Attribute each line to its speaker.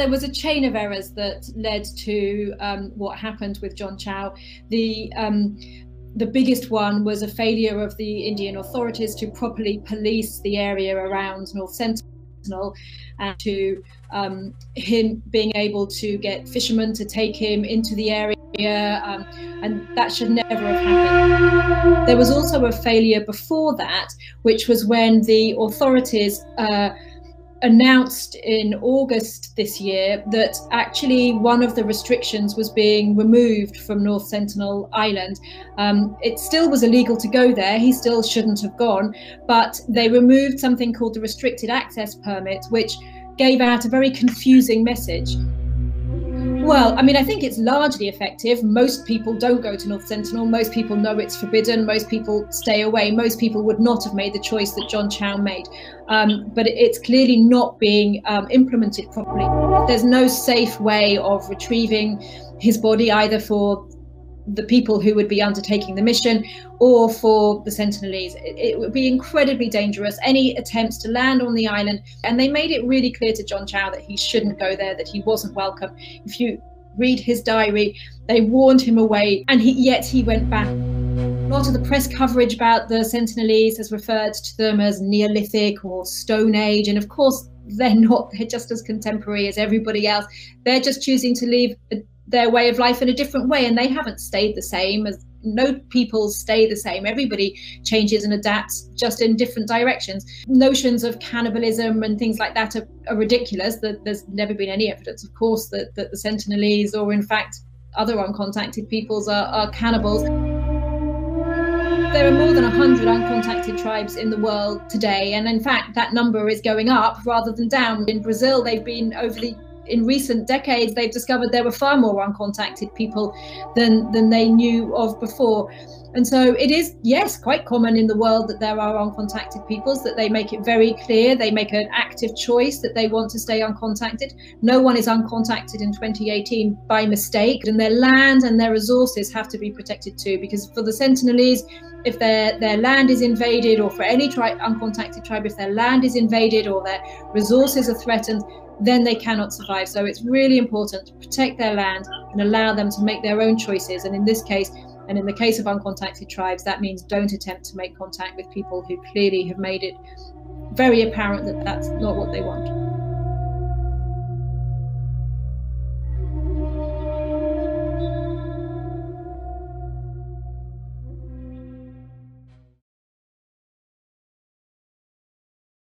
Speaker 1: There was a chain of errors that led to what happened with John Chau. The biggest one was a failure of the Indian authorities to properly police the area around North Sentinel, and to him being able to get fishermen to take him into the area, and that should never have happened. There was also a failure before that, which was when the authorities announced in August this year that actually one of the restrictions was being removed from North Sentinel Island. It still was illegal to go there, he still shouldn't have gone, but they removed something called the restricted access permit, which gave out a very confusing message. Well, I mean, I think it's largely effective. Most people don't go to North Sentinel. Most people know it's forbidden. Most people stay away. Most people would not have made the choice that John Chau made. But it's clearly not being implemented properly. There's no safe way of retrieving his body, either for the people who would be undertaking the mission or for the Sentinelese. It would be incredibly dangerous, any attempts to land on the island. And they made it really clear to John Chau that he shouldn't go there, that he wasn't welcome. If you read his diary, they warned him away, and yet he went back. A lot of the press coverage about the Sentinelese has referred to them as Neolithic or Stone Age, and of course they're not. They're just as contemporary as everybody else. They're just choosing to live their way of life in a different way, and they haven't stayed the same. As no people stay the same. Everybody changes and adapts, just in different directions. Notions of cannibalism and things like that are ridiculous. There's never been any evidence, of course, that the Sentinelese, or in fact other uncontacted peoples, are cannibals. There are more than 100 uncontacted tribes in the world today, and in fact that number is going up rather than down. In Brazil, they've been in recent decades, they've discovered there were far more uncontacted people than they knew of before. And so it is, yes, quite common in the world that there are uncontacted peoples, that they make it very clear, they make an active choice that they want to stay uncontacted. No one is uncontacted in 2018 by mistake, and their land and their resources have to be protected too, because for the Sentinelese, if their land is invaded, or for any uncontacted tribe, if their land is invaded or their resources are threatened, then they cannot survive. So it's really important to protect their land and allow them to make their own choices. And in this case, and in the case of uncontacted tribes, that means don't attempt to make contact with people who clearly have made it very apparent that that's not what they want.